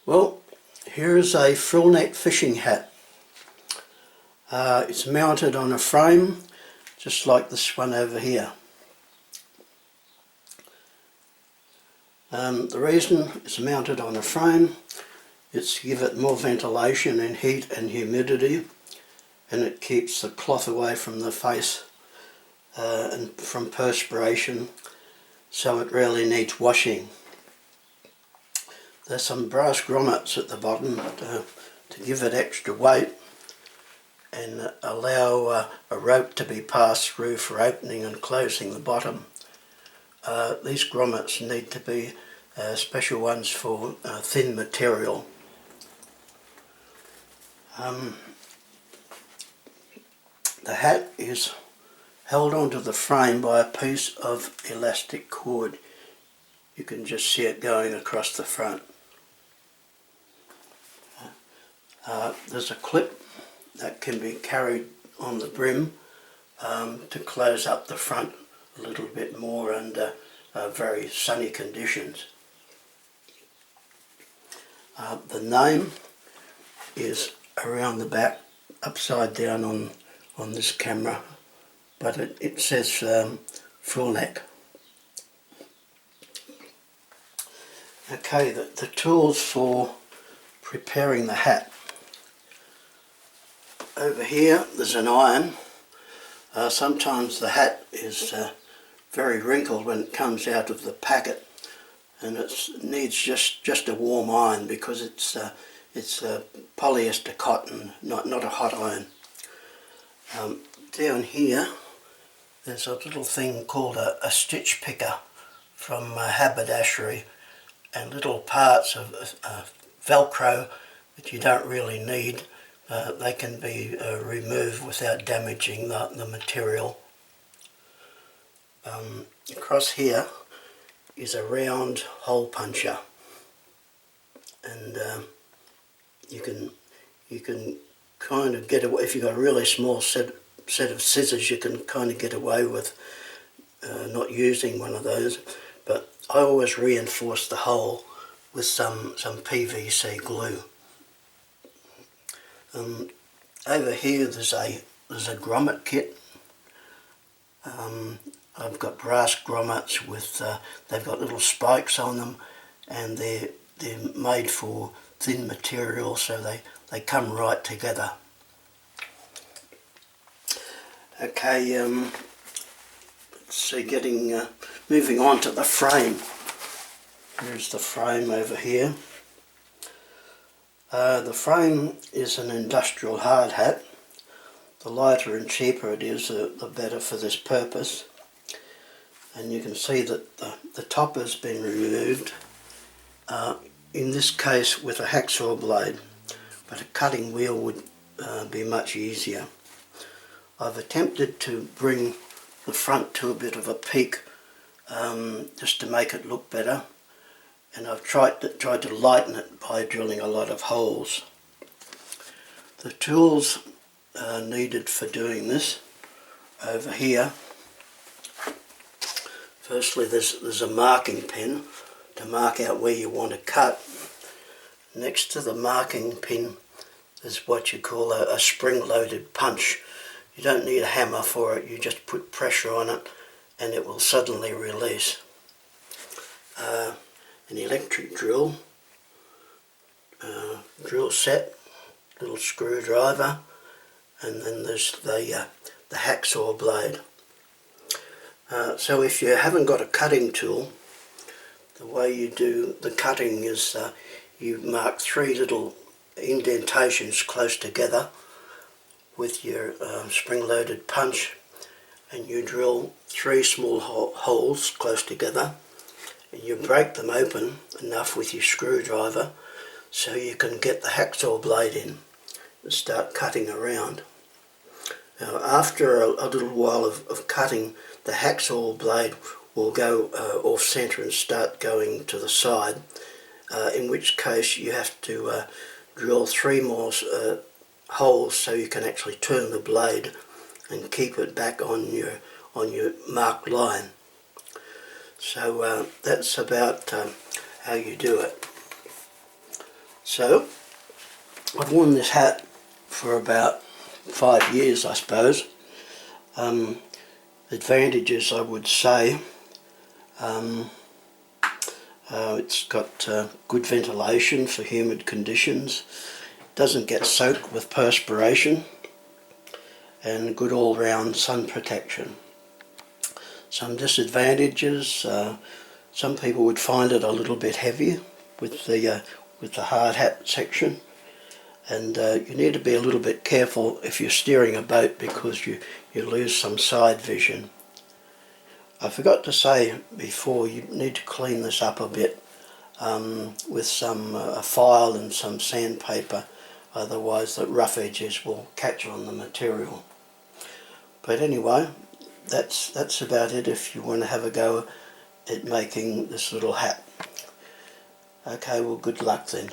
Well, here is a Frillneck fishing hat. It's mounted on a frame just like this one over here. The reason it's mounted on a frame is to give it more ventilation and heat and humidity, and it keeps the cloth away from the face and from perspiration, so it really needs washing. There's some brass grommets at the bottom to give it extra weight and allow a rope to be passed through for opening and closing the bottom. These grommets need to be special ones for thin material. The hat is held onto the frame by a piece of elastic cord. You can just see it going across the front. There's a clip that can be carried on the brim to close up the front a little bit more under very sunny conditions. The name is around the back, upside down on this camera, but it says Frillneck. Okay, the tools for preparing the hat. Over here there's an iron. Sometimes the hat is very wrinkled when it comes out of the packet, and it needs just a warm iron because it's polyester cotton, not a hot iron. Down here there's a little thing called a stitch picker from haberdashery, and little parts of Velcro that you don't really need. They can be removed without damaging the material. Across here is a round hole puncher, and you can kind of get away, if you've got a really small set of scissors, you can kind of get away with not using one of those, but I always reinforce the hole with some PVC glue. Over here there's a grommet kit. I've got brass grommets with they've got little spikes on them, and they're made for thin material, so they come right together. Okay, let's see, moving on to the frame. Here's the frame over here. The frame is an industrial hard hat. The lighter and cheaper it is, the better for this purpose. And you can see that the top has been removed, in this case with a hacksaw blade, but a cutting wheel would be much easier. I've attempted to bring the front to a bit of a peak just to make it look better, and I've tried to lighten it by drilling a lot of holes. The tools needed for doing this over here. Firstly, there's a marking pen to mark out where you want to cut. Next to the marking pin is what you call a spring-loaded punch. You don't need a hammer for it, you just put pressure on it and it will suddenly release. An electric drill, drill set, little screwdriver, and then there's the hacksaw blade. So if you haven't got a cutting tool, the way you do the cutting is you mark 3 little indentations close together with your spring-loaded punch, and you drill 3 small holes close together, and you break them open enough with your screwdriver so you can get the hacksaw blade in and start cutting around. Now, after a little while of cutting, the hacksaw blade will go off centre and start going to the side, in which case you have to drill 3 more holes so you can actually turn the blade and keep it back on your marked line. So that's about how you do it. So I've worn this hat for about 5 years, I suppose. Advantages, I would say, it's got good ventilation for humid conditions, doesn't get soaked with perspiration, and good all-round sun protection. Some disadvantages, some people would find it a little bit heavy with the hard hat section, and you need to be a little bit careful if you're steering a boat because you lose some side vision. I forgot to say before, you need to clean this up a bit with some a file and some sandpaper, otherwise the rough edges will catch on the material. But anyway, that's about it if you want to have a go at making this little hat. Okay, well, good luck then.